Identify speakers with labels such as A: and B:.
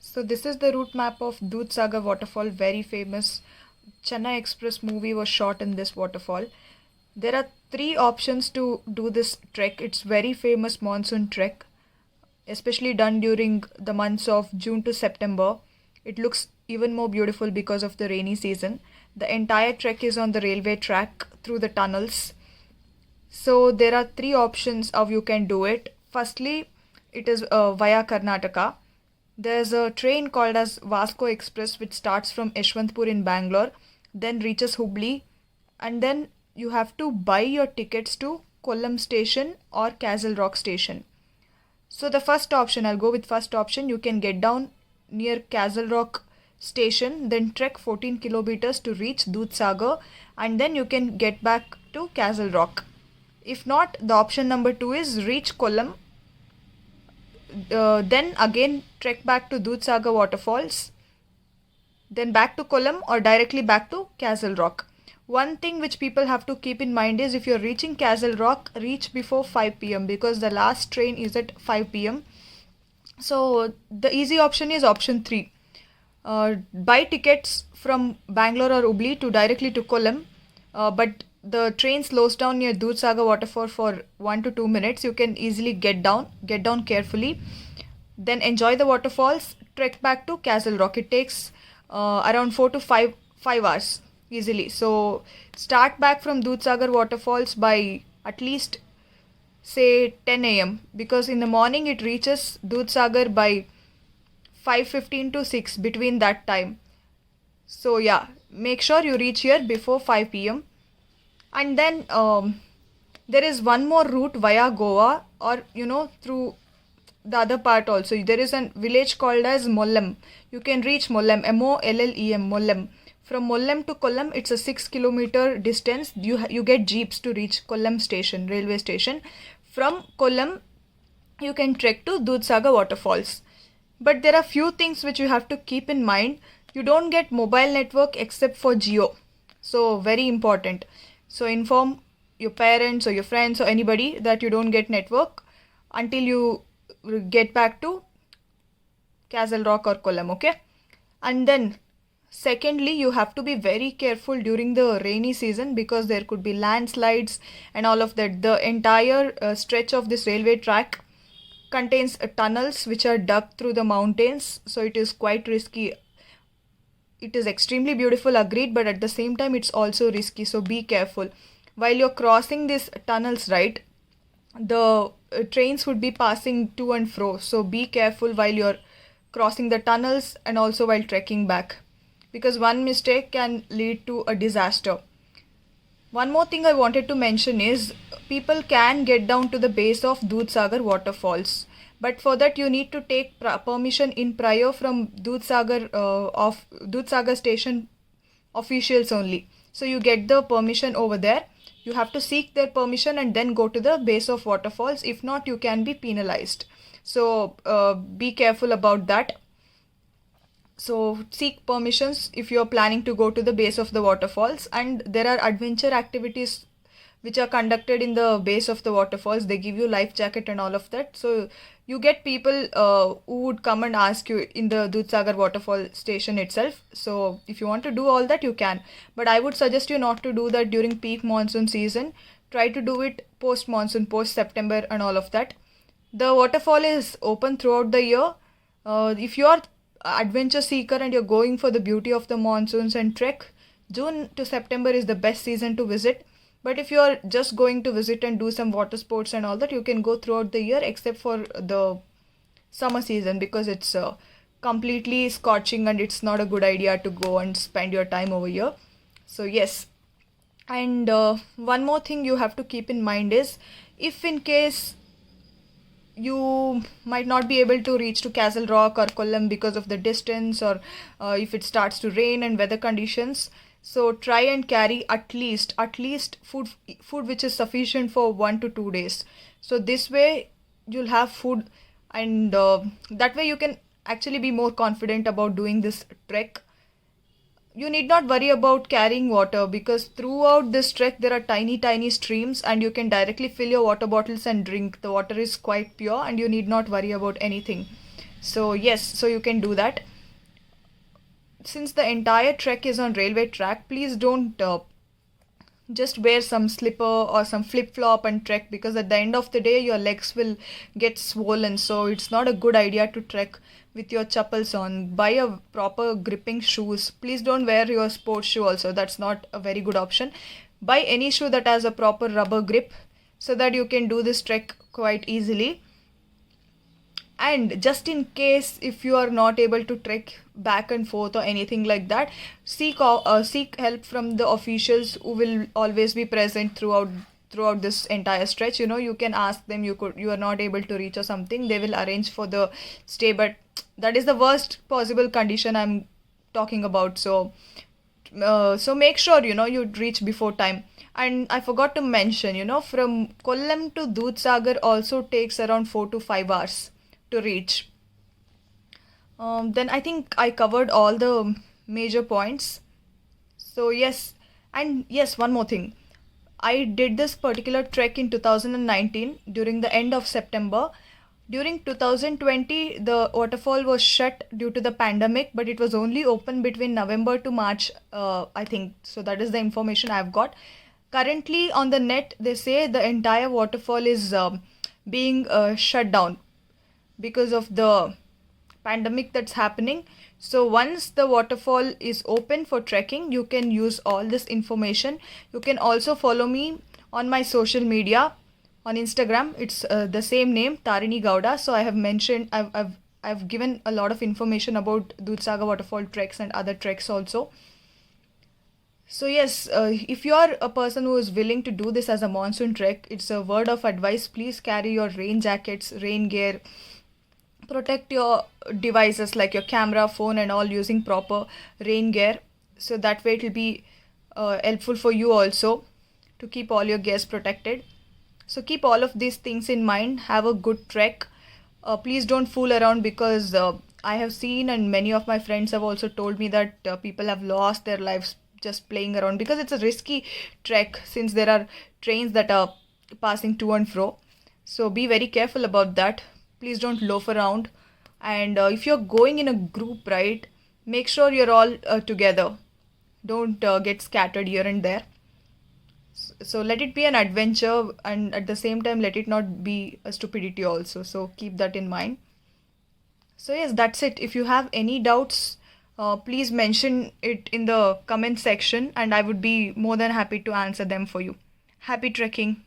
A: So this is the route map of Dudhsagar waterfall, very famous. Chennai Express movie was shot in this waterfall. There are three options to do this trek. It's very famous monsoon trek, especially done during the months of June to September. It looks even more beautiful because of the rainy season. The entire trek is on the railway track through the tunnels. So there are three options how you can do it. Firstly, it is via Karnataka. There's a train called as Vasco Express which starts from Yeshwantpur in Bangalore, then reaches Hubli, and then you have to buy your tickets to Kollam station or Castle Rock station. So the first option, I'll go with first option. You can get down near Castle Rock station, then trek 14 kilometers to reach Dudhsagar, and then you can get back to Castle Rock. If not, the option number 2 is reach Kollam, then again trek back to Dudhsagar waterfalls, then back to Kollam or directly back to Castle Rock. One thing which people have to keep in mind is if you're reaching Castle Rock, reach before 5 pm because the last train is at 5 pm. So the easy option is option 3. Buy tickets from Bangalore or Hubli to directly to Kollam, but the train slows down near Dudhsagar waterfall for 1 to 2 minutes. You can easily get down carefully, then enjoy the waterfalls, trek back to Castle Rock. It takes around 4 to 5 hours easily. So start back from Dudhsagar waterfalls by at least say 10 a.m. because in the morning it reaches Dudhsagar by 5:15 to 6 between that time. So yeah, make sure you reach here before 5 p.m. And then there is one more route via Goa or through the other part also. There is a village called as Mollem. You can reach Mollem, Mollem, Mollem. From Mollem to Kollam, it's a 6 kilometer distance. You get jeeps to reach Kollam station, railway station. From Kollam, you can trek to Dudhsagar waterfalls. But there are few things which you have to keep in mind. You don't get mobile network except for Jio. So very important. So inform your parents or your friends or anybody that you don't get network until you get back to Castle Rock or Kollam, okay? And then secondly, you have to be very careful during the rainy season because there could be landslides and all of that. The entire stretch of this railway track contains tunnels which are dug through the mountains, so it is quite risky. It is extremely beautiful, agreed, but at the same time it's also risky, so be careful. While you're crossing these tunnels, right, the trains would be passing to and fro, so be careful while you're crossing the tunnels and also while trekking back, because one mistake can lead to a disaster. One more thing I wanted to mention is people can get down to the base of Dudhsagar waterfalls, but for that you need to take permission in prior from Dudhsagar station officials only. So you get the permission over there. You have to seek their permission and then go to the base of waterfalls. If not, you can be penalized. So be careful about that. So seek permissions if you're planning to go to the base of the waterfalls, and there are adventure activities which are conducted in the base of the waterfalls. They give you life jacket and all of that. So you get people who would come and ask you in the Dudhsagar waterfall station itself. So if you want to do all that, you can. But I would suggest you not to do that during peak monsoon season. Try to do it post monsoon, post September and all of that. The waterfall is open throughout the year. If you are adventure seeker and you're going for the beauty of the monsoons and trek, June to September is the best season to visit. But if you're just going to visit and do some water sports and all that, you can go throughout the year except for the summer season because it's completely scorching and it's not a good idea to go and spend your time over here. So yes. And one more thing you have to keep in mind is if in case you might not be able to reach to Castle Rock or Kollam because of the distance, or if it starts to rain and weather conditions, so try and carry at least food which is sufficient for 1 to 2 days. So this way you'll have food, and that way you can actually be more confident about doing this trek. You need not worry about carrying water because throughout this trek there are tiny streams and you can directly fill your water bottles and drink. The water is quite pure and you need not worry about anything. So yes, so you can do that. Since the entire trek is on railway track, please don't just wear some slipper or some flip flop and trek, because at the end of the day your legs will get swollen. So it's not a good idea to trek with your chappals on. Buy a proper gripping shoes. Please don't wear your sports shoe also, that's not a very good option. Buy any shoe that has a proper rubber grip so that you can do this trek quite easily. And just in case if you are not able to trek back and forth or anything like that, seek help from the officials who will always be present throughout this entire stretch. You can ask them. You are not able to reach or something, they will arrange for the stay, but that is the worst possible condition I'm talking about. So make sure you reach before time. And I forgot to mention, from Kollam to Dudhsagar also takes around 4 to 5 hours to reach. Then I think I covered all the major points. So yes, and yes, one more thing. I did this particular trek in 2019 during the end of September. During 2020, the waterfall was shut due to the pandemic, but it was only open between November to March, I think. So that is the information I've got. Currently on the net, they say the entire waterfall is being shut down because of the pandemic that's happening. So once the waterfall is open for trekking, you can use all this information. You can also follow me on my social media. On Instagram, it's the same name, Tarini Gowda. So I have mentioned, I've given a lot of information about Dudhsagar waterfall treks and other treks also. So yes, if you are a person who is willing to do this as a monsoon trek, it's a word of advice. Please carry your rain jackets, rain gear. Protect your devices like your camera, phone and all using proper rain gear. So that way it will be helpful for you also to keep all your gears protected. So keep all of these things in mind. Have a good trek. Please don't fool around, because I have seen and many of my friends have also told me that people have lost their lives just playing around, because it's a risky trek since there are trains that are passing to and fro. So be very careful about that. Please don't loaf around. And if you're going in a group, right, make sure you're all together. Don't get scattered here and there. So let it be an adventure, and at the same time let it not be a stupidity also. So keep that in mind. So yes, that's it. If you have any doubts, please mention it in the comment section and I would be more than happy to answer them for you. Happy trekking.